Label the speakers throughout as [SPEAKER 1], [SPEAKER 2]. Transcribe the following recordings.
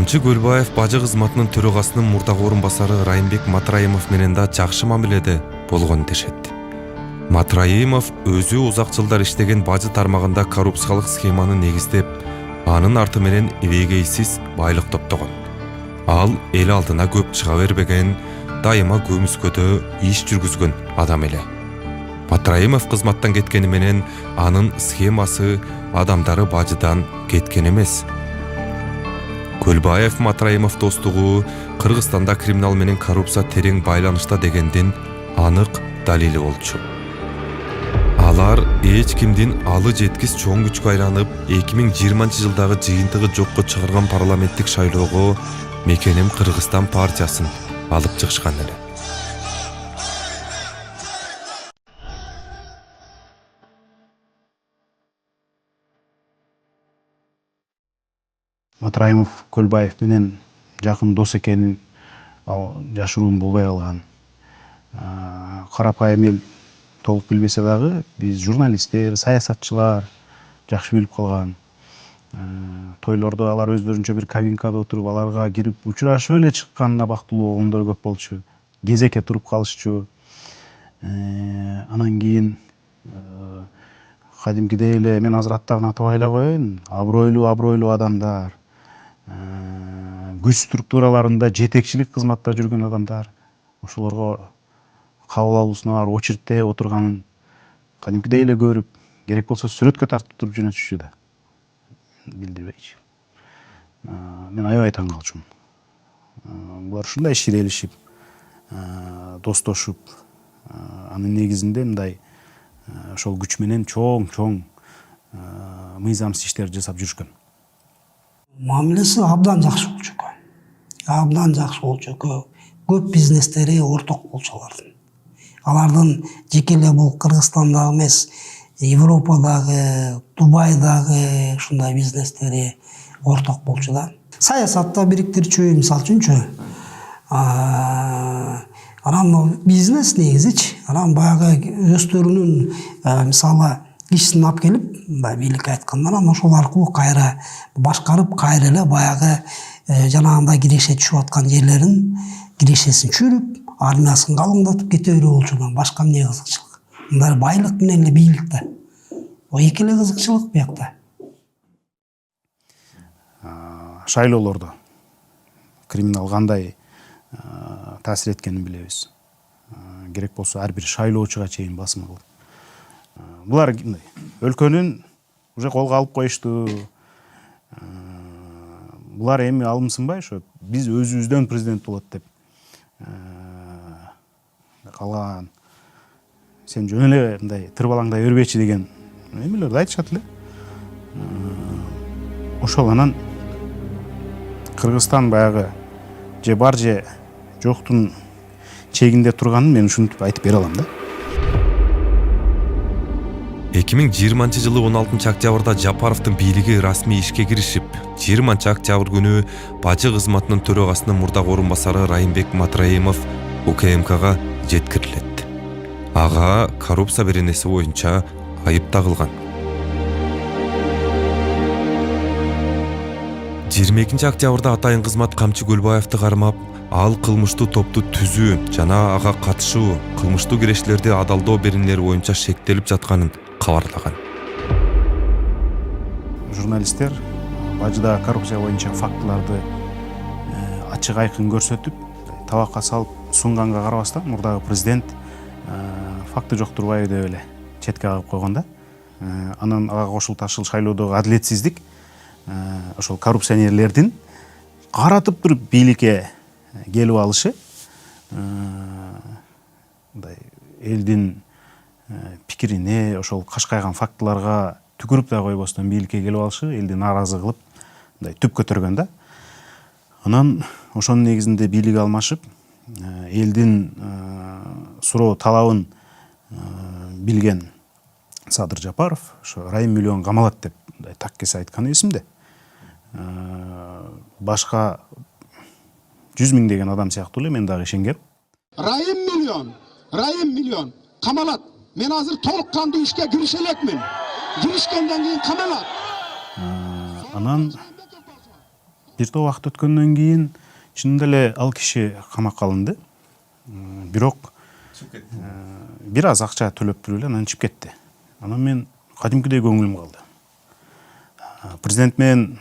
[SPEAKER 1] Камчы Көлбаев бажы кызматынын төрагасынын мурдагы орун басары Райымбек Матраимов менен да жакшы мамиледе болгон дешет. Матраимов өзү узак жылдар иштеген бажы тармагында коррупциялык схеманы негиздеп, анын арты менен эбегейсиз байлык топтогон. Ал эл алдына көп чыга бербеген, дайыма көмүскөдө иш жүргүзгөн адам эле. Матраимов кызматтан кеткени менен анын схемасы адамдары бажыдан кеткен эмес. Көлбаев Матраимов достугу Кыргызстанда криминал менен коррупция терең байланышта дегендин анык далили болчу. Алар эч кимдин алы жеткис чоң күчкө айланып, 2020-жылдагы жыйынтыгы жокко чыгарган парламенттик шайлоого Мекеним Кыргызстан партиясын алып чыгышкан эле.
[SPEAKER 2] Матраимов Көлбаев менен жакын дос экенин жашыруун болбой калган. Карапайым эл толук билбесе дагы, биз журналисттер, саясатчылар жакшы билип калган. Тойлордо алар өздөрүнчө бир кабинкада отуруп, аларга кирип учурашып эле чыкканына бактылуу болгондор көп болчу. Кезекке туруп калышчу. Анан кийин кадимкидей эле мен азыр аттарын атабай эле коеюн, абройлуу адамдар, күч структураларында жетекчилик кызматта жүргөн адамдар, ошолорго кабыл алуусуна барып очередте отурганын кадимкидей эле көрүп, керек болсо сүрөткө тартып туруп жөнөтүшчү да. Билдирбейчи. Мен аябай таң калчумун. Булар ушундай ширелишип, достошуп, анын негизинде мындай ошол күч менен чоң мыйзамсыз иштер жасап жүрүшкөн.
[SPEAKER 3] Мамилеси абдан жакшы болчу экен. Абдан жакшы болчу экен. Көп бизнестери орток болчу алардын. Алардын жеке эле бул Кыргызстандагы эмес, Европадагы, Дубайдагы ушундай бизнестери орток болчу да. Саясатта бириктирчү, мисалы үчүнчү. Анан бизнес негизичи, анан баягы өздөрүнүн мисалы кишисин алып келип, бийликке айтканда, анан ошол аркылуу кайра башкарып, кайра эле баягы жанагындай киреше түшүп аткан жерлерин кирешесин чүрүп, армиясын калыңдатып кете берүү болчу. Башка эмне кызыкчылык? Мындай байлык менен эле бийлик да. Эки эле кызыкчылык биякта.
[SPEAKER 2] Шайлоолордо криминал кандай таасир эткенин билебиз. Керек болсо ар бир шайлоочуга чейин басым кылып. Булар өлкөнүн уже колго алып коюшту. Булар эми алымсынбай ошо биз өзүбүздөн президент болот деп калган. Сен жөн эле мындай тырбалаңдай бербечи деген эмелерди айтышат эле. Ошол анан Кыргызстан баягы же бар же жоктун чегинде турганын мен ушинтип айтып бере алам да.
[SPEAKER 1] 2020-жылы 16-октябрда Жапаровдун бийлиги расмий ишке киришип, 20-октябрь күнү бажы кызматынын төрагасынын мурдагы орун басары Райымбек Матраимов УКМКга жеткирилет. Ага коррупция беренеси боюнча айып тагылган. 22 октябрда атайын кызмат Камчы Көлбаевди кармап, ал кылмыштуу топту түзүү жана ага катышуу, кылмыштуу кирештерди адалдоо беренелери боюнча шектелип жатканын кабарлаган.
[SPEAKER 2] Журналисттер бажыда коррупция боюнча фактыларды ачык айкын көрсөтүп, табакка салып сунганга карабастан мурдагы президент факты жоктурбайбы деп эле четке кагып койгон да. Анан ага кошул ташыл шайлоодогу адилетсиздик ошол коррупционерлердин каратып туруп бийликке келип алышы, мындай элдин пикирине, ошол кашкайган фактыларга түкүрүп да койбостон бийликке келип алышы элди нааразы кылып, мындай түп көтөргөн да. Анан ошонун негизинде бийлик алмашып, элдин суроо талабын билген Садыр Жапаров ошо Райым миллион камалат деп так кесе айтканы эсимде. Башка 100 000 деген адам сыяктуу эле мен дагы ишенгем.
[SPEAKER 4] Райым миллион камалат. Мен азыр толук кандуу ишке кирише элекмин. Киришкенден кийин камалат.
[SPEAKER 2] Анан бир топ убакыт өткөндөн кийин чынында эле ал киши камакка алынды. Бирок бир аз акча төлөп туруп эле анан чыгып кетти. Анан мен кадимкидей көңүлүм калды. Президент менен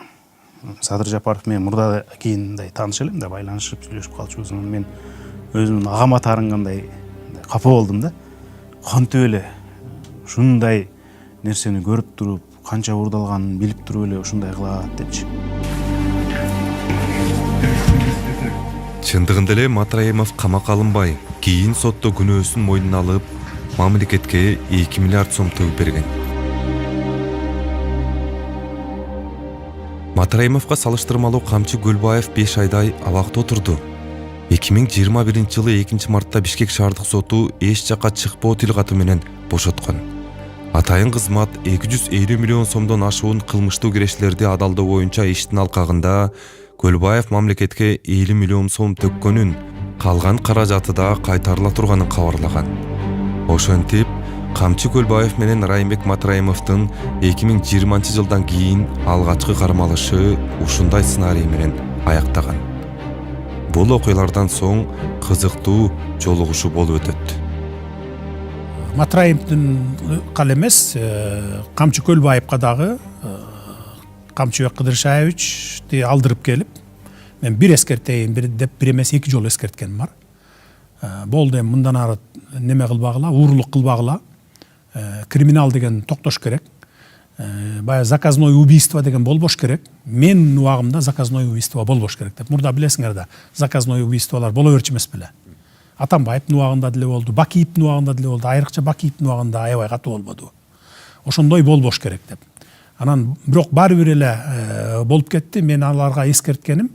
[SPEAKER 2] Садыр Жапаров менен мурда кийин мындай тааныш элем да, байланышып сүйлөшүп калчубуз. Анан мен өзүмдүн агама таарынгандай капа болдум да. Кантип эле ушундай нерсени көрүп туруп, канча уурдалганын билип туруп эле ушундай кылат депчи.
[SPEAKER 1] Чындыгында эле Матраимов камакка алынбай, кийин сотто күнөөсүн мойнуна алып, мамлекетке 2 миллиард сом төгүп берген. Матраимовго салыштырмалуу Камчы Көлбаев 5 айдай абакта отурду. 2021 жылы 2 мартта Бишкек шаардык соту эч жакка чыкпоо тил каты менен бошоткон. Атайын кызмат 250 миллион сомдон ашуун кылмыштуу кирешилерди адалдоо боюнча иштин алкагында Көлбаев мамлекетке 50 миллион сом төккөнүн, калган каражаты да кайтарыла турганын кабарлаган. Ошентип, Камчы Көлбаев менен Райымбек Матраимовдун 2020 жылдан кийин алгачкы кармалышы ушундай сценарий менен аяктаган. Бул окуялардан соң кызыктуу жолугушуу болуп өтөт.
[SPEAKER 5] Матраимовдун кал эмес, Камчы Көлбаевка дагы Камчыбек Кыдыршаевичти алдырып келип, мен бир эскертейин, бир деп бир эмес 2 жолу эскерткеним бар. Болду, эми мындан ары неме кылбагыла, уурулук кылбагыла. Криминал деген токтош керек. Баягы заказной убийство деген болбош керек. Менин убагымда заказной убийство болбош керек деп. Мурда билесиңер да, заказной убийстволор боло берчү эмес беле. Атамбаевдин убагында деле болду, Бакиевдин убагында деле болду, айрыкча Бакиевдин убагында аябай катуу болбоду. Ошондой болбош керек деп. Анан бирок баары бир эле болуп кетти. Мен аларга эскерткеним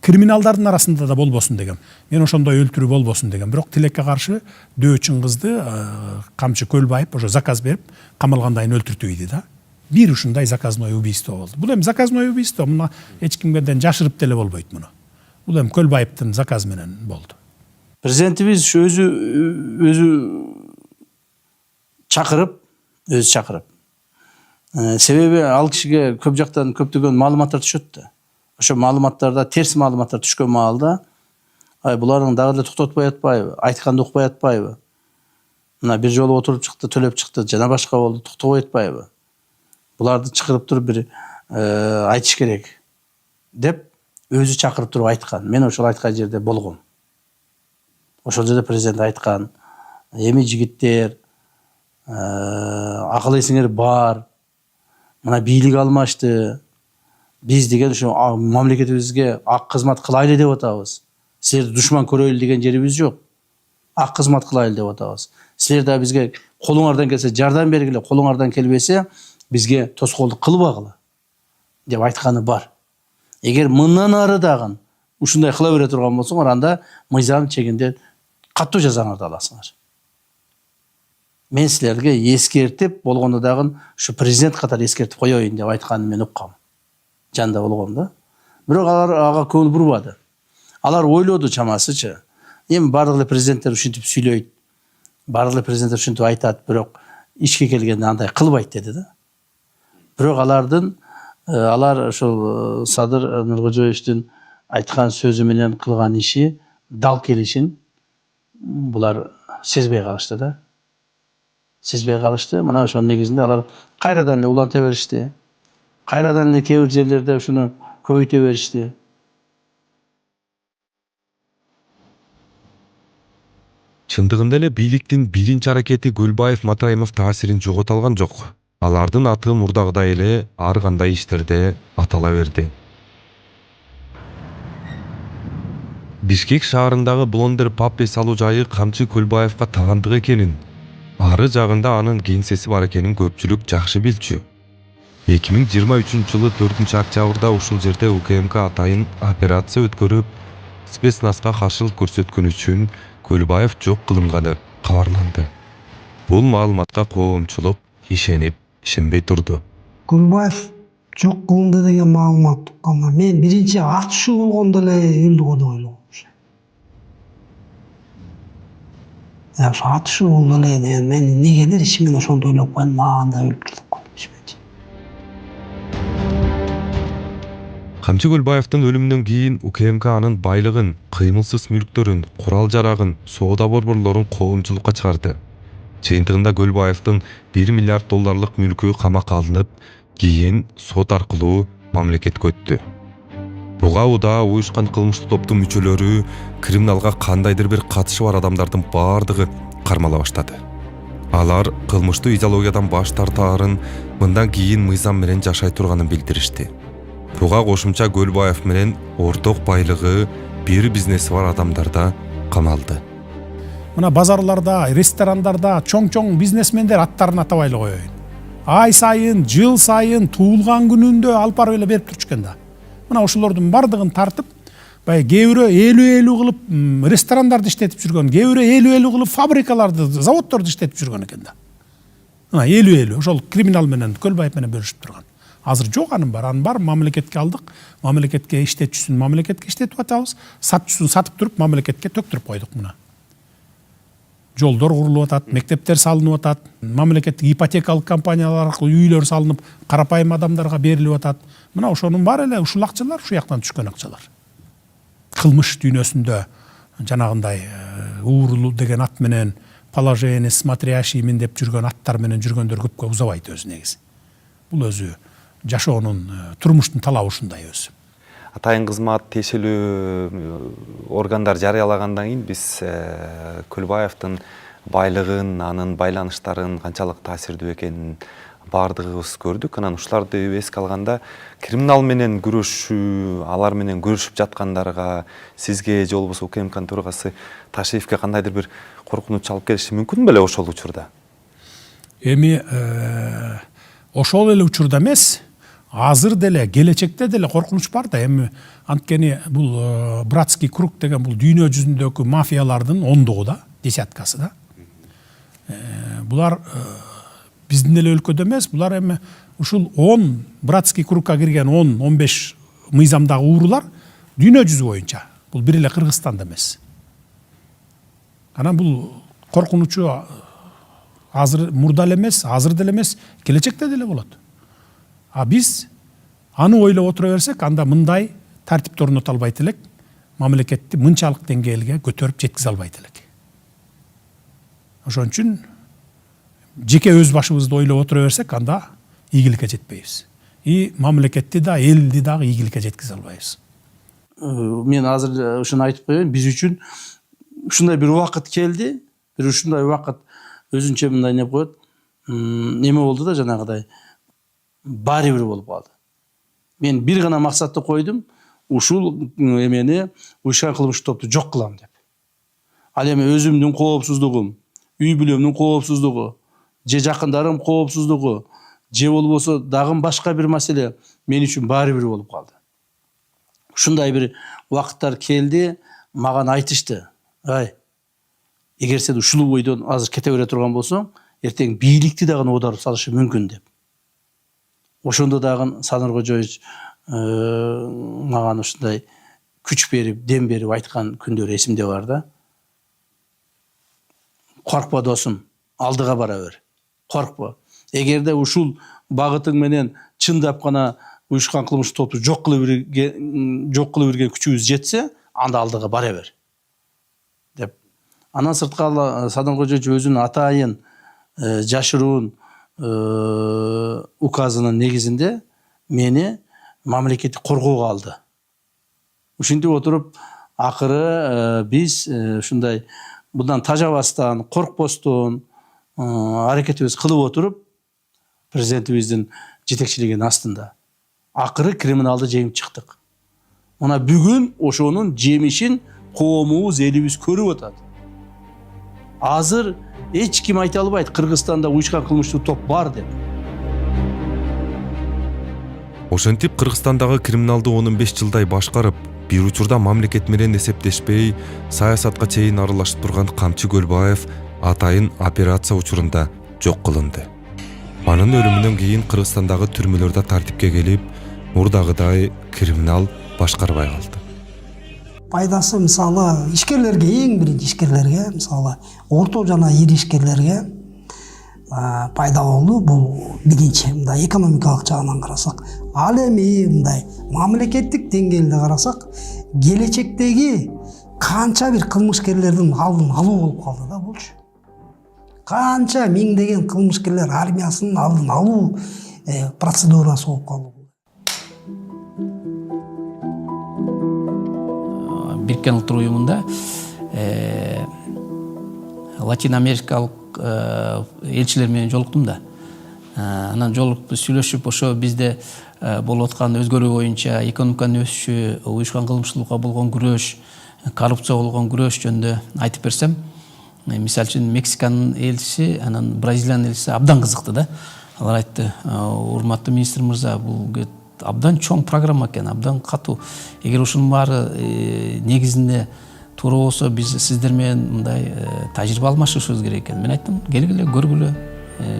[SPEAKER 5] криминалдардын арасында да болбосун деген. Мен ошондой өлтүрүү болбосун деген. Бирок тилекке каршы дөөчүн кызды Камчы Көлбаев ошо заказ берип, камалгандайын өлтүртүү иди да. Бир ушундай заказной убийство болду. Бул эми заказной убийство, муну эч кимден жашырып деле болбойт муну. Бул эми Көлбаевдин заказы менен болду.
[SPEAKER 6] Президентибиз өзү чакырып, себеби ал кишиге көп жактан көптөгөн маалыматтар түшөт да. Ошо маалыматтарда терс маалыматтар түшкөн маалда, булардын дагы эле токтотпой атпайбы, айтканды укпай атпайбы. Мына бир жолу отуруп чыкты, төлөп чыкты, жана башка болду, токтобой атпайбы. Буларды чакырып туруп бир айтыш керек деп өзү чакырып туруп айткан. Мен ошол айткан жерде болгом. Ошол жерде президент айткан: "Эми жигиттер, акыл эсиңер бар. Мына бийлик алмашты. Биз деген ушу мамлекетибизге ак кызмат кылайлы деп атабыз. Силерди душман көрөйлү деген жерибиз жок. Ак кызмат кылайлы деп атабыз. Силер да бизге колуңардан келсе жардам бергиле, колуңардан келбесе бизге тоскоолдук кылбагыла" деп айтканы бар. Эгер мындан ары дагы ушундай кыла бере турган болсоңор, анда мыйзам чегинде катуу жазаңарды аласыңар. Мен силерге эскертип болгондо дагы ушу президент катары эскертип коёюн деп айтканын мен уккам. Жанда болгом да. Бирок алар ага көңүл бурбады. Алар ойлоду чамасычы. Эми бардык эле президенттер ушинтип сүйлөйт. Бардык эле президенттер ушинтип айтат, бирок ишке келгенде андай кылбайт деди да. Бирок алар ошол Садыр Нуркожоевичтин айткан сөзү менен кылган иши, дал келишин булар сезбей калышты да. Сезбей калышты. Мына ошонун негизинде алар кайрадан эле уланта беришти. Кайрадан эле кээ бир жерлерде ушуну көбөйтө беришти.
[SPEAKER 1] Чындыгында эле бийликтин биринчи аракети Көлбаев Матраимов таасирин жогото алган жок. Алардын аты мурдагыдай эле ар кандай иштерде атала берди. Бишкек шаарындагы Блондер паб салуу жайы Камчы Көлбаевга тагандык экенин, ары жагында анын кеңсеси бар экенин көпчүлүк жакшы билчү. 2023 жылы 4 октябрда ушул жерде УКМК атайын операция өткөрүп, спецнаска каршылык көрсөткөн үчүн Көлбаев жок кылынганы кабарланды. Бул маалыматка коомчулук ишенбей турду.
[SPEAKER 3] Көлбаев жок кылынды деген маалымат укканда мен биринчи атышуу болгондо эле өлдү деп ойлогом. Ошо атышуу болду эле, мен эмнегелер ишимен ошондо ойлоп койдум, анда өлтүрүп койдум.
[SPEAKER 1] Камчы Көлбаевдин өлүмүнөн кийин УКМК анын байлыгын, кыймылсыз мүлктөрүн, курал жарагын, соода борборлорун коомчулукка чыгарды. Жыйынтыгында Көлбаевдин 1 миллиард долларлык мүлкү камакка алынып, кийин сот аркылуу мамлекетке өттү. Буга уда уюшкан кылмыштуу топтун мүчөлөрү, криминалга кандайдыр бир катышы бар адамдардын бардыгы кармала баштады. Алар кылмыштуу идеологиядан баш тартаарын, мындан кийин мыйзам менен жашай турганын билдиришти. Буга кошумча Көлбаев менен орток байлыгы, бир бизнеси бар адамдар да камалды.
[SPEAKER 5] Мына базарларда, ресторандарда чоң-чоң бизнесмендер аттарын атабай эле коеюн. Ай сайын, жыл сайын, туулган күнүндө алып барып эле берип турчу экен да. Мына ошолордун бардыгын тартып, кээ бирөө 50-50 кылып ресторандарды иштетип жүргөн, кээ бирөө 50-50 кылып фабрикаларды, заводдорду иштетип жүргөн экен да. Мына 50-50 ошол криминал менен Көлбаев менен бөлүшүп турган. Азыр жок анын бар мамлекетке алдык, мамлекетке иштетчүсүн мамлекетке иштетип атабыз, сатчысын сатып туруп мамлекетке төктүрүп койдук мына. Жолдор курулуп атат, мектептер салынып атат, мамлекеттик ипотекалык компаниялар аркылуу үйлөр салынып, карапайым адамдарга берилип атат. Мына ошонун баары эле ушул акчалар, ушу жактан түшкөн акчалар. Кылмыш дүйнөсүндө жанагындай уурулуу деген ат менен, положение смотрящиймин деп жүргөн аттар менен жүргөндөр көпкө узабайт өзү негизи. Бул өзү жашоонун, турмуштун талабы ушундай өзү.
[SPEAKER 7] Атайын кызмат тиешелүү органдар жарыялагандан кийин биз Көлбаевдин байлыгын, анын байланыштарын канчалык таасирдүү экенин бардыгыбыз көрдүк. Анан ушуларды эске алганда криминал менен күрөшүү, алар менен күрөшүп жаткандарга сизге же болбосо УКМКнын төрагасы Ташиевке кандайдыр бир коркунуч алып келиши мүмкүн беле ошол учурда?
[SPEAKER 5] Эми ошол эле учурда эмес, азыр деле, келечекте деле коркунуч бар да. Эми анткени бул братский круг деген бул дүйнө жүзүндөгү мафиялардын ондугу да, десяткасы да. Булар биздин эле өлкөдө эмес, булар эми ушул 10 братский кругка кирген 10-15 мыйзамдагы уурулар дүйнө жүзү боюнча. Бул бир эле Кыргызстанда эмес. Анан бул коркунучу азыр мурда эле эмес, азыр деле эмес, келечекте деле болот. А биз аны ойлоп отура берсек, анда мындай тартипти орното албайт элек, мамлекетти мынчалык деңгээлге көтөрүп жеткизе албайт элек. Ошон үчүн жеке өз башыбызды ойлоп отура берсек, анда ийгиликке жетпейбиз. И мамлекетти да, элди дагы ийгиликке жеткизе албайбыз.
[SPEAKER 6] Мен азыр ушуну айтып коеюн, биз үчүн ушундай бир убакыт келди, бир ушундай убакыт өзүнчө мындай не коет, неме болду да жанагыдай баары бир болуп калды. Мен бир гана максатты койдум, ушул эмени уюшкан кылмыштуу топту жок кылам деп. Ал эми өзүмдүн коопсуздугум, үй бүлөмдүн коопсуздугу, же жакындарым коопсуздугу, же болбосо дагы башка бир маселе мен үчүн баары бир болуп калды. Ушундай бир убакыттар келди, мага айтышты. Ай, эгер сен ушул бойдон азыр кете бере турган болсоң, эртең бийликти дагы оодарып салышы мүмкүн деп. Ошондо дагы Саныр Кожоевич мага ушундай күч берип, дем берип айткан күндөр эсимде бар да. Коркпо досум, алдыга бара бер. Коркпо. Эгерде ушул багытың менен чындап гана уюшкан кылмыштуу топту жок кылып берген күчүбүз жетсе, анда алдыга бара бер. Деп. Анан сырткы Саныр Кожоевич өзүнүн атайын жашыруун указынын негизинде мени мамлекеттик коргоого алды. Ушинтип отуруп, акыры биз ушундай мындан тажабастан, коркпостон аракетибиз кылып отуруп, президентибиздин жетекчилигинин астында акыры криминалды жеңип чыктык. Мына бүгүн ошонун жемишин коомубуз, элибиз көрүп атат. Азыр эч ким айта албайт Кыргызстанда уюшкан кылмыштуу топ бар деп.
[SPEAKER 1] Ошентип Кыргызстандагы криминалды 15 жылдай башкарып, бир учурда мамлекет менен эсептешпей, саясатка чейин аралашып турган Камчы Көлбаев атайын операция учурунда жок кылынды. Анын өлүмүнөн кийин Кыргызстандагы түрмөлөрдө тартипке келип, мурдагыдай криминал башкарбай калды.
[SPEAKER 3] Пайдасы мисалы ишкерлерге, эң биринчи ишкерлерге, мисалы орто жана ири ишкерлерге пайда болду. Бул биринчи мындай экономикалык жагынан карасак. Ал эми мындай мамлекеттик деңгээлде карасак, келечектеги канча бир кылмышкерлердин алдын алуу болуп калды да булчу. Канча миңдеген кылмышкерлер армиясынын алдын алуу процедурасы болуп калды.
[SPEAKER 8] Бириккен Улуттар уюмунда Латин Америкалык элчилер менен жолуктум да. Анан жолугуп сүйлөшүп, ошо бизде болуп аткан өзгөрүү боюнча экономиканын өсүшү, уюшкан кылмыштуулукка болгон күрөш, коррупцияга болгон күрөш жөнүндө айтып берсем, мисалы үчүн Мексиканын элчиси, анан Бразилиянын элчиси абдан кызыкты да. Алар айтты: урматтуу министр мырза, бул абдан чоң программа экен, абдан катуу. Эгер ушунун баары негизинде туура болсо, биз сиздер менен мындай тажрыйба алмашышыбыз керек экен. Мен айттым: келгиле, көргүлө.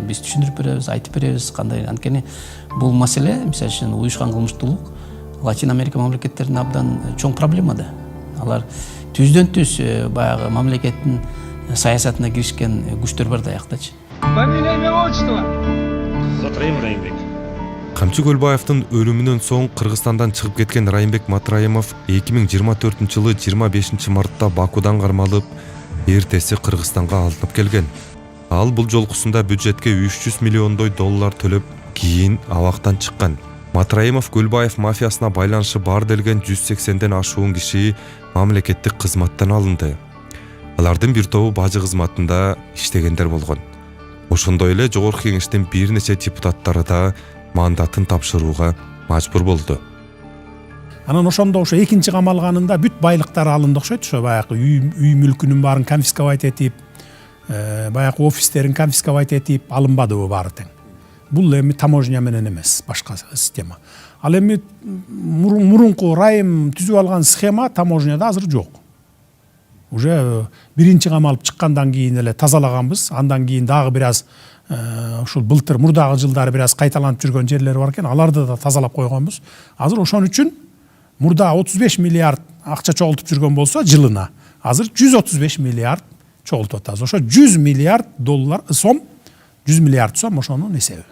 [SPEAKER 8] Биз түшүндүрүп беребиз, айтып беребиз кандай. Анткени бул маселе, мисалы үчүн уюшкан кылмыштуулук Латин Америка мамлекеттеринде абдан чоң проблема да. Алар түздөн түз баягы мамлекеттин саясатына киришкен күчтөр бар да жактачы.
[SPEAKER 9] Фамилия, имя, отчество.
[SPEAKER 10] Матраим Райымбек.
[SPEAKER 1] Камчы Көлбаевдин өлүмүнөн соң Кыргызстандан чыгып кеткен Райымбек Матраимов 2024-жылы 25-мартта Бакудан кармалып, эртеси Кыргызстанга алынып келген. Ал бул жолкусунда бюджетке $300 миллион төлөп, кийин абактан чыккан. Матраимов Көлбаев мафиясына байланышы бар делген 180ден ашуун киши мамлекеттик кызматтан алынды. Алардын бир тобу бажы кызматында иштегендер болгон. Ошондой эле Жогорку Кеңештин бир нече депутаттары да мандатын тапшырууга мажбур болду.
[SPEAKER 5] Анан ошондо экинчи камалганында бүт байлыктары алынды окшойт. Ошо баягы үй мүлкүнүн баарын конфисковать этип, баягы офистерин конфисковать этип алынбадыбы баары тең. Бул эми таможня менен эмес, башка система. Ал эми мурунку Райым түзүп алган схема таможняда азыр жок. Уже биринчи камалып чыккандан кийин эле тазалаганбыз. Андан кийин дагы бир аз ушул былтыр мурдагы жылдары бир аз кайталанып жүргөн жерлери бар экен. Аларды да тазалап койгонбуз. Азыр ошон үчүн мурда 35 миллиард акча чогултуп жүргөн болсо жылына, азыр 135 миллиард чогултуп атабыз. Ошо 100 миллиард доллар сом, 100 миллиард сом ошонун эсеби.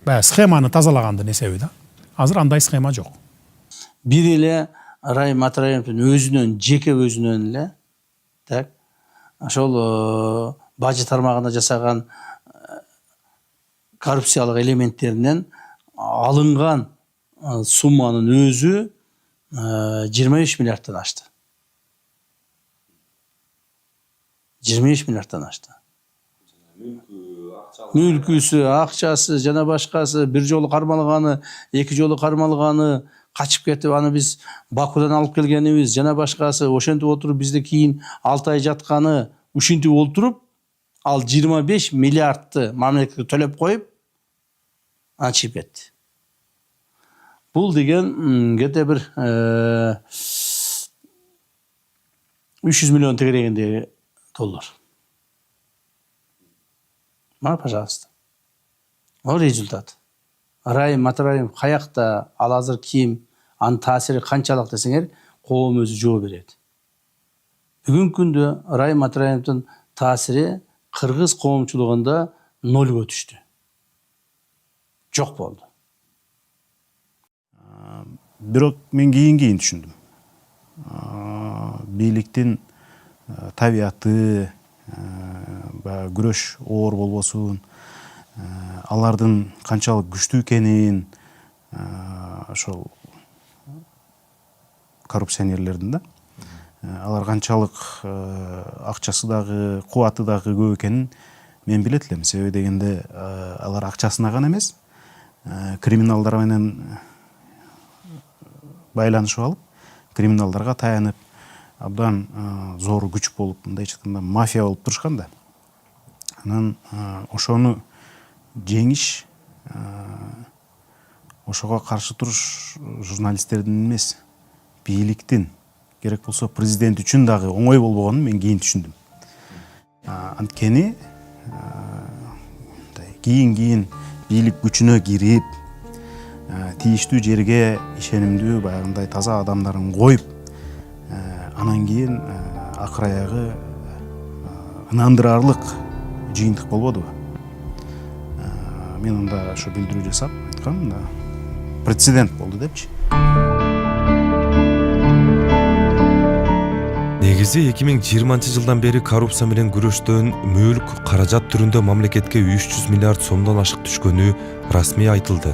[SPEAKER 5] Баягы схеманы тазалагандын эсеби да. Азыр андай схема жок.
[SPEAKER 6] Бир эле Райым Матраимовдун өзүнөн, жеке өзүнөн эле, так, ошол бажы тармагында жасаган коррупциялык элементтеринен алынган сумманын өзү 23 миллиардтан ашты. 23 миллиардтан ашты. Мүлкүсү, акчасы жана башкасы, бир жолу кармалганы, эки жолу кармалганы, качып кетип, аны биз Бакудан алып келгенибиз, жана башкасы, ошентип отуруп бизде кийин 6 ай жатканы, ушинтип отуруп, ал 25 миллиардты мамлекетке төлөп коюп, аны чыгып кетти. Бул деген где-то бир 300 миллион тегерегиндеги доллар. Мына, пожалуйста. О результат. Райым Матраимов каякта, ал азыр ким, анын таасири канчалык десеңер, коом өзү жооп берет. Бүгүнкү күндө Райым Матраимовдун таасири кыргыз коомчулугунда нолго түштү. Жок болду.
[SPEAKER 2] Бирок мен кийин түшүндүм. Бийликтин табияты, күрөш оор болбосун, алардын канчалык күчтүү экенин, ошол коррупционерлердин да, алар канчалык акчасы дагы, кубаты дагы көп экенин мен билет элем. Себеби дегенде алар акчасына гана эмес, криминалдар менен байланышып алып, криминалдарга таянып, абдан зор күч болуп, мындайча айтканда мафия болуп турушкан да. Анан ошону жеңиш, ошого каршы туруш журналисттердин эмес, бийликтин, керек болсо президент үчүн дагы оңой болбогонун мен кийин түшүндүм. Анткени кийин бийлик күчүнө кирип, тийиштүү жерге ишенимдүү баягындай таза адамдарын коюп, анан кийин акыр аягы ынандырарлык жыйынтык болбодубу? мен анда ошо билдирүү жасап айткам да прецедент болду депчи.
[SPEAKER 1] Негизи 2020 жылдан бери коррупция менен күрөштөн мүлк каражат түрүндө мамлекетке 300 миллиард сомдон ашык түшкөнү расмий айтылды.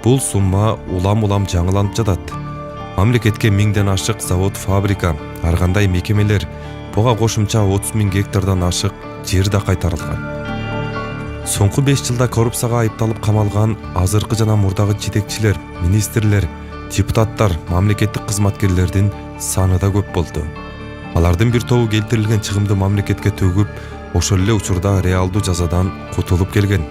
[SPEAKER 1] Бул сумма улам жаңыланып жатат. Мамлекетке 1000ден ашык завод, фабрика, ар кандай мекемелер, буга кошумча 30 000 гектардан ашык жер да кайтарылган. Соңку 5 жылда коррупцияга айыпталып камалган азыркы жана мурдагы жетекчилер, министрлер, депутаттар, мамлекеттик кызматкерлердин саны да көп болду. Алардын бир тобу келтирилген чыгымды мамлекетке төгүп, ошол эле учурда реалдуу жазадан кутулуп келген.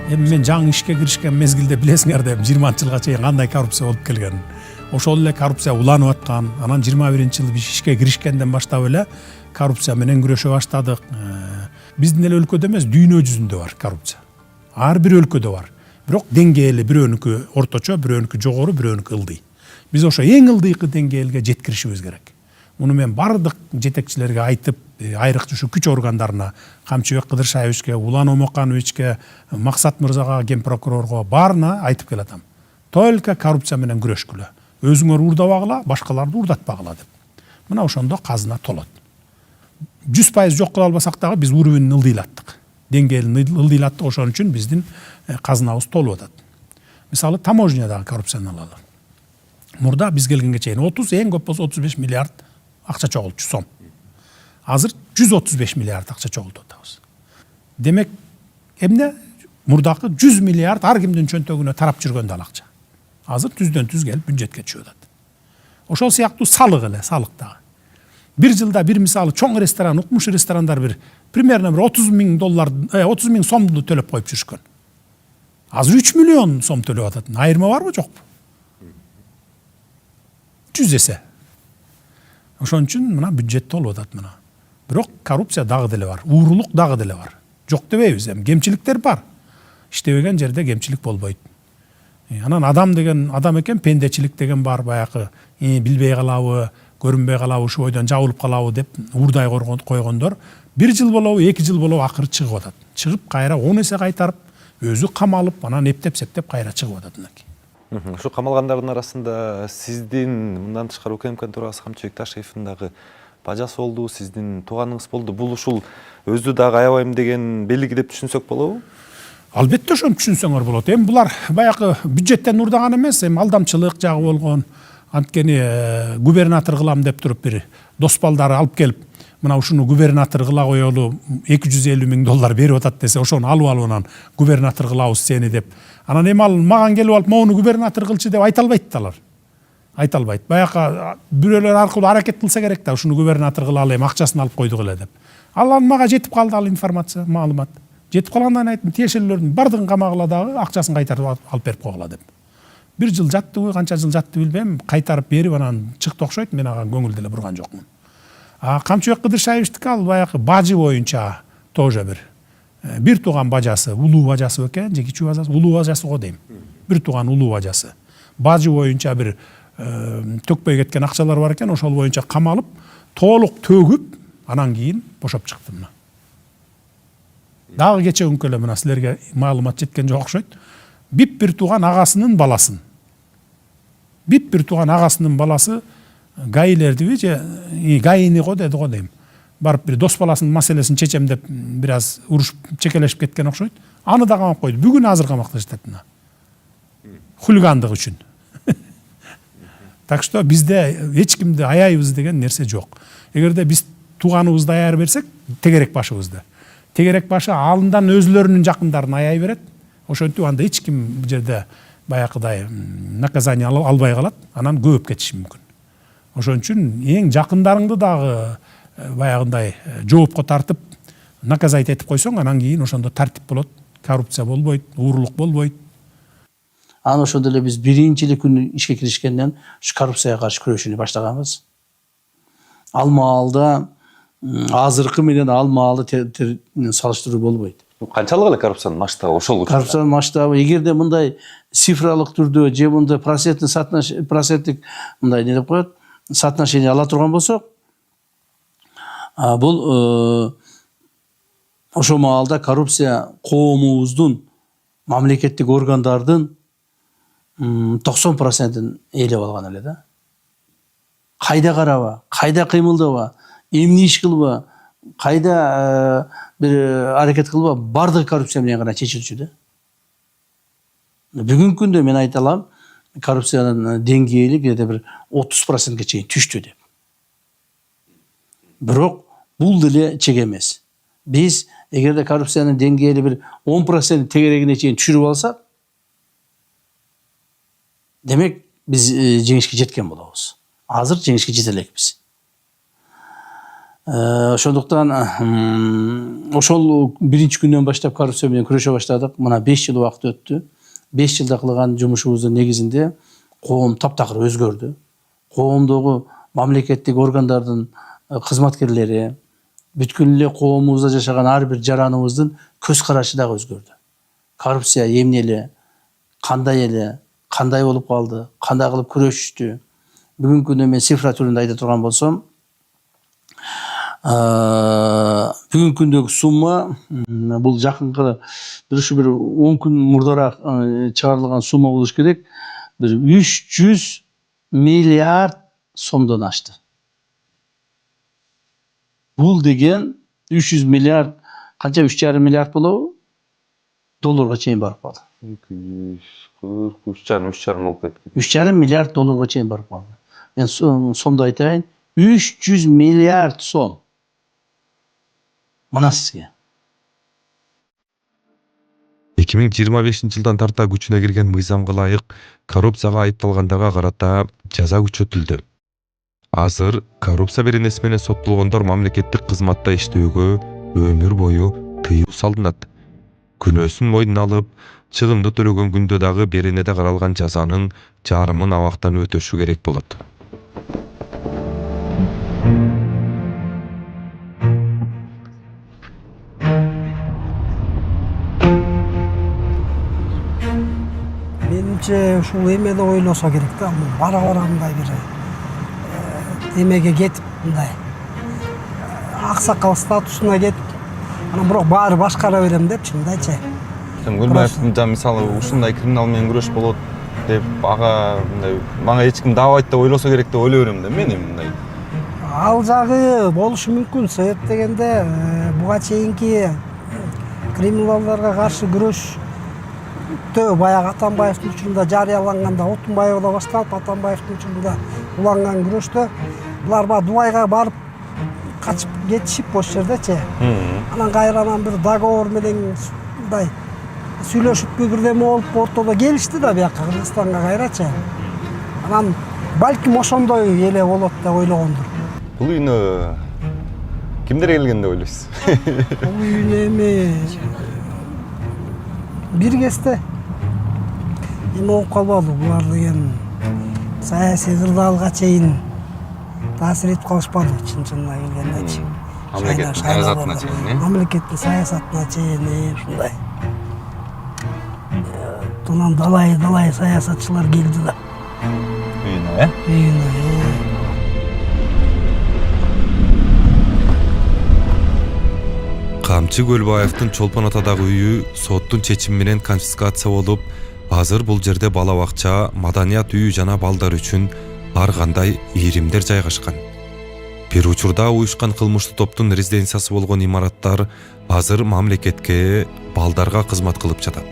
[SPEAKER 5] Эми мен жаңы ишке киришкен мезгилде билесиңер да 20 жылга чейин кандай коррупция болуп келгенин. Ошол эле коррупция уланып аткан. Анан 21-жылы биз ишке киришкенден баштап эле коррупция менен күрөшө баштадык. Биздин эле өлкөдө эмес, дүйнө жүзүндө бар коррупция. Ар бир өлкөдө бар. Бирок деңгээли бирөөнүкү орточо, бирөөнүкү жогору, бирөөнүкү ылдый. Биз ошо эң ылдыйкы деңгээлге жеткиришибиз керек. Муну мен бардык жетекчилерге айтып, айрыкча ушу күч органдарына, Камчыбек Кыдыршаевичке, Улан Омокановичке, Максат Мырзага, ген прокурорго баарына айтып келатам. Только коррупция менен күрөшкүлө. Өзүңөр урдабагыла, башкаларды урдатпагыла деп. Мына ошондо казына толот. 100% жок кыла албасак дагы биз уровенин ылдыйлаттык. Деңгээлин ылдыйлаттык, ошон үчүн биздин казынабыз толуп атат. Мисалы, таможнядагы коррупцияны алалы. Мурда биз келгенге чейин 30, эң көп болсо 35 миллиард акча чогулчу сом. Азыр 135 миллиард акча чогултуп атабыз. Демек, эмне мурдакы 100 миллиард ар кимдин чөнтөгүнө тарап жүргөн дал акча. Азыр түздөн түз келип бюджетке түшүп атат. Ошол сыяктуу салык эле, салык дагы. Бир жылда бир мисалы чоң ресторан, укмуш ресторандар бир примерно бир 30 000 доллар, 30 000 сомду төлөп коюп жүрүшкөн. Азыр 3 миллион сом төлөп атат. Айырма барбы, жокпу? 100 эсе. Ошон үчүн мына бюджет толуп атат мына. Бирок коррупция дагы деле бар, уурулук дагы деле бар. Жок дебейбиз, эми кемчиликтер бар. Иштебеген жерде кемчилик болбойт. Анан адам деген адам экен, пендечилик деген бар, баягы билбей калабы, көрүнбөй калабы, ушу бойдон жабылып калабы деп уурдай койгондор 1 жыл болобу, 2 жыл болобу акыры чыгып атат. Чыгып кайра 10 эсе кайтарып, өзү камалып, анан эптеп септеп кайра чыгып атат мынакей.
[SPEAKER 7] Ушу камалгандардын арасында сиздин мындан тышкары УКМКнын төрагасы Камчыбек Ташиевдин дагы бажасы болду, сиздин тууганыңыз болду. Бул ушул өзү дагы аябайм деген белги деп түшүнсөк болобу?
[SPEAKER 5] Албетте ошону түшүнсөңөр болот. Эми булар баягы бюджеттен урдаган эмес, эми алдамчылык жагы болгон. Анткени губернатор кылам деп туруп бир дос балдары алып келип, мына ушуну губернатор кыла коелу, 250 000 доллар берип атат десе, ошону алып алып губернатор кылабыз сени деп. Анан эми ал маган келип алып, моуну губернатор кылчы деп айта албайт да алар. Айта албайт. Баягы бирөөлөр аркылуу аракет кылса керек да, ушуну губернатор кылалы, эми акчасын алып койдук эле деп. Ал мага жетип калды ал информация, маалымат. Жетип калгандан айттым, тиешелүүлөрдүн бардыгын камагыла дагы акчасын кайтарып алып берип койгула деп. 1 жыл жаттыбы, канча жыл жатты билбейм, кайтарып берип анан чыкты окшойт, мен ага көңүл деле бурган жокмун. Камчыбек Кыдыршаевичтики ал баягы бажы боюнча тоже бир тууган бажасы, улуу бажасы экен, же кичүү бажасы, улуу бажасы го дейм. Бир тууган улуу бажасы. Бажы боюнча бир төкпөй кеткен акчалар бар экен, ошол боюнча камалып, толук төгүп, анан кийин бошоп чыкты мына. Дагы кече күнкө эле мына силерге маалымат жеткен жок окшойт. Бир тууган агасынын баласын. Бир тууган агасынын баласы гайлердиби же гайини го деди го дейм. Барып бир дос баласынын маселесин чечем деп бир аз урушуп чекелешип кеткен окшойт. Аны да камап койду. Бүгүн азыр камакта жатат мына. Хулигандык үчүн. Так что бизде эч кимди аяйбыз деген нерсе жок. Эгерде биз тууганыбызды аяр берсек, тегерек башыбызды. Тегерек башы алындан өзлөрүнүн жакындарын аяй берет. Ошентип анда эч ким бул жерде баягыдай наказание албай калат, анан көбөп кетиши мүмкүн. Ошон үчүн эң жакындарыңды дагы баягындай жоопко тартып, наказать этип койсоң, анан кийин ошондо тартип болот, коррупция болбойт, уурулук болбойт.
[SPEAKER 6] Анан ошондо эле биз биринчи эле күнү ишке киришкенден ушу коррупцияга каршы күрөшүүнү баштаганбыз. Ал маалда азыркы менен ал маалды салыштыруу болбойт.
[SPEAKER 7] Канчалык эле коррупциянын масштабы ошол учурда?
[SPEAKER 6] Коррупциянын масштабы эгерде мындай цифралык түрдө же мындай проценттик мындай не деп коет, соотношение ала турган болсок, бул ошол маалда коррупция коомубуздун мамлекеттик органдардын 90%-ын ээлеп алган эле да. Кайда караба, кайда кыймылдаба, эмне иш кылба, кайда бир аракет кылба, бардыгы коррупция менен гана чечилчү да. Бүгүнкү күндө мен айта алам, коррупциянын деңгээли где-то бир 30%ге чейин түштү деп. Бирок бул деле чек эмес. Биз эгерде коррупциянын деңгээли бир 10% тегерегине чейин түшүрүп алсак, демек биз жеңишке жеткен болобуз. Азыр жеңишке жете элекпиз. Ошондуктан ошол биринчи күндөн баштап коррупция менен күрөшө баштадык. Мына 5 жыл убакыт өттү. 5 жылда кылган жумушубуздун негизинде коом таптакыр өзгөрдү. Коомдогу мамлекеттик органдардын кызматкерлери, бүткүл эле коомубузда жашаган ар бир жараныбыздын көз карашы дагы өзгөрдү. Коррупция эмне эле, кандай болуп калды, кандай кылып күрөшүштү. Бүгүнкү күндө мен цифра түрүндө айта турган болсом, бүгүнкү күндөгү сумма, бул жакынкы бир 10 күн мурдараак чыгарылган сумма болуш керек, бир 300 миллиард сомдон ашты. Бул деген 300 миллиард, канча 3,5 миллиард болобу? Долларга чейин барып калды.
[SPEAKER 7] 3,5 болуп кетти.
[SPEAKER 6] 3,5 миллиард долларга чейин барып калды. Мен сомду айтайын, 300 миллиард сом. Мына сизге.
[SPEAKER 1] 2025 жылдан тарта күчүнө кирген мыйзамга ылайык коррупцияга айыпталгандарға карата жаза күчөтүлдү. Азыр коррупция беренеси менен соттолгондор мамлекеттик кызматта иштөөгө өмүр бою тыюу салынат. Күнөөсүн мойнуна алып, чыгымды төлөгөн күндө дагы беренеде каралган жазанын жарымын абактан өтөшү керек болот.
[SPEAKER 3] Менимче ушул эмеде ойлосо керек да, бара мындай бир эмеге кетип, мындай аксакал статусуна кетип, анан бирок баары башкара берем депчи, мындайчы.
[SPEAKER 7] Көлбаевдин мисалы ушундай криминал менен күрөш болот деп ага мындай мага эч ким дабайт деп ойлосо керек деп ойлой берем да мен мындай.
[SPEAKER 3] Ал жагы болушу мүмкүн. Себеп дегенде буга чейинки криминалдарга каршы күрөштө баягы Атамбаевдин учурунда жарыяланганда, Отунбаева башталып Атамбаевдин учурунда уланган күрөштө булар баягы Дубайга барып качып кетишип ошол жердечи. Анан кайрадан бир договор менен мындай сүйлөшүппү бирдеме болуп ортодо келишти да бияка Кыргызстанга кайрачы. Анан балким ошондой эле болот деп ойлогондур.
[SPEAKER 7] Бул үйүнө кимдер келген деп ойлойсуз?
[SPEAKER 3] Бул үйүнө эми бир кезде эме болуп калбады, булар деген саясий кырдаалга чейин таасир этип калышпады, чын-чынына келгендечи.
[SPEAKER 7] Мамлекеттин саясатына чейин,
[SPEAKER 3] мамлекеттин саясатына чейин ушундай. Анан далай саясатчылар келди да.
[SPEAKER 7] Үйүнө,
[SPEAKER 1] Камчы Көлбаевдин Чолпон атадагы үйү соттун чечими менен конфискация болуп, азыр бул жерде бала бакча, маданият үйү жана балдар үчүн ар кандай ийримдер жайгашкан. Бир учурда уюшкан кылмыштуу топтун резиденциясы болгон имараттар азыр мамлекетке, балдарга кызмат кылып жатат.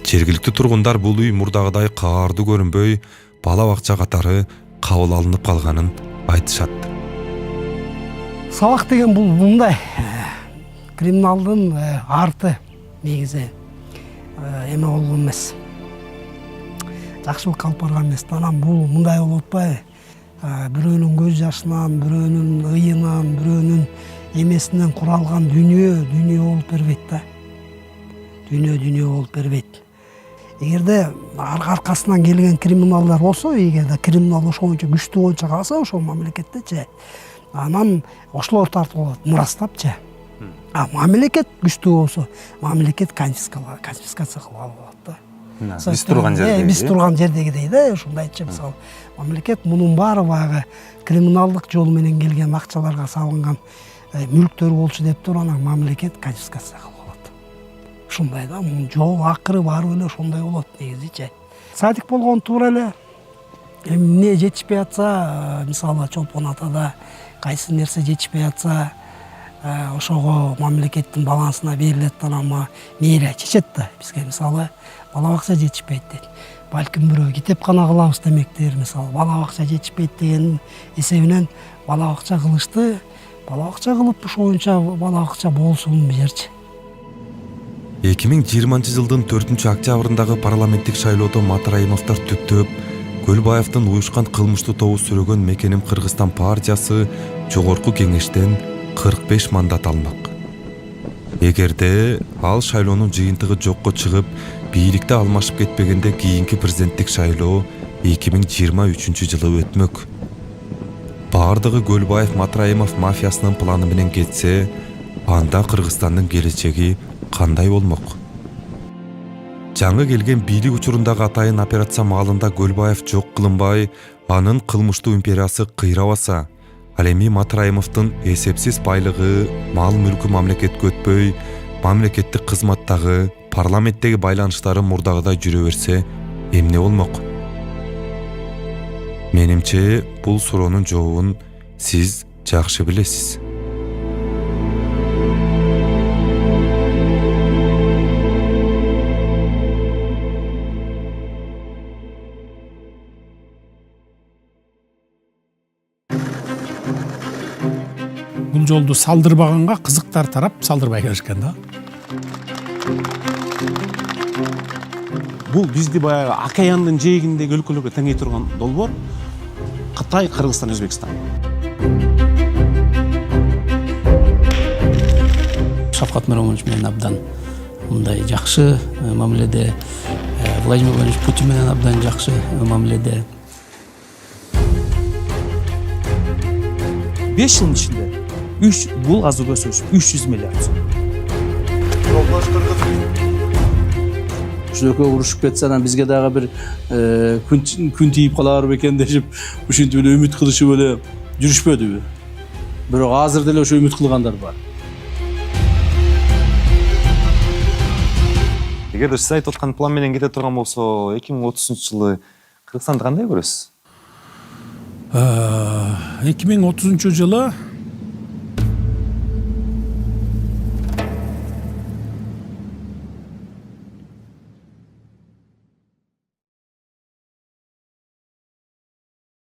[SPEAKER 1] Жергиликтүү тургундар бул үй мурдагыдай каардуу көрүнбөй, бала бакча катары кабыл алынып калганын айтышат.
[SPEAKER 3] Сабак деген бул мындай криминалдын арты негизи эме болгон эмес. Жакшылыкка алып барган эмес. Анан бул мындай болуп атпайбы? Бирөөнүн көз жашынан, бирөөнүн ыйынан, бирөөнүн эмесинен куралган дүнүйө болуп бербейт да. Дүнүйө болуп бербейт. Эгерде аркасынан келген криминалдар болсо, эгерде криминал ошо боюнча күчтүү боюнча калса ошол мамлекеттечи, анан ошолор тартып алат, мурастапчы. Мамлекет күчтүү болсо, мамлекет конфискация кылып алат да.
[SPEAKER 7] Биз турган жердеги.
[SPEAKER 3] Биз турган жердегидей да, ушундайчы мисалы. Мамлекет мунун баары баягы криминалдык жол менен келген акчаларга салынган мүлктөр болчу деп туруп, анан мамлекет конфискация кылып алат. ушундай да, жол акыры барып эле ошондой болот негизичи. Садик болгон туура эле. Эмне жетишпей атса, мисалы Чолпон атада кайсы нерсе жетишпей атса, ошого мамлекеттин балансына берилет да, ама мээли чечет да. Бизге мисалы бала бакча жетишпейт дейт. Балким бирөө китепкана кылабыз демектир, мисалы бала бакча жетишпейт деген эсебинен бала бакча кылышты. Бала бакча кылып ошоюнча бала бакча болсун берчи.
[SPEAKER 1] 2020 жылдын 4-октябрындагы парламенттик шайлоодо Матраимовдор түптөп, Көлбаевдин уюшкан кылмыштуу тобу сүрөгөн Мекеним Кыргызстан партиясы жогорку кеңештен 45 мандат алмак. Эгерде ал шайлоонун жыйынтыгы жокко чыгып, бийликти алмашып кетпегенде кийинки президенттик шайлоо 2023 жылы өтмөк. Бардыгы Көлбаев Матраимов мафиясынын планы менен кетсе, анда Кыргызстандын келечеги кандай болмок? Жаңы келген бийлик учурундагы атайын операция маалында Көлбаев жок кылынбай, анын кылмыштуу империясы кыйрабаса, ал эми Матраимовдун эсепсиз байлыгы, мал-мүлкү мамлекетке өтпөй, мамлекеттик кызматтагы, парламенттеги байланыштары мурдагыдай жүрө берсе, эмне болмок? Менимче, бул суроонун жообун сиз жакшы билесиз.
[SPEAKER 5] Бул жолду салдырбаганга кызыктар тарап салдырбай келишкен да.
[SPEAKER 2] Бул бизди баягы океандын жээгиндеги өлкөлөргө теңей турган долбоор Кытай, Кыргызстан, Өзбекстан.
[SPEAKER 8] Шавкат Миромович менен абдан мындай жакшы мамиледе, Владимир Владимирович Путин менен абдан жакшы мамиледе.
[SPEAKER 11] 5 жылдын ичинде бул азык өсөсү 300 миллиард сом.
[SPEAKER 6] Ушул экөө урушуп кетсе, анан бизге дагы бир күн тийип калар бекен деп ушинтип эле үмүт кылышып эле жүрүшпөдүбү? Бирок азыр деле ошо үмүт кылгандар бар.
[SPEAKER 7] Эгерде сиз айтып аткан план менен кете турган болсо, 2030 жылы Кыргызстанды кандай көрөсүз?
[SPEAKER 5] 2030 жылы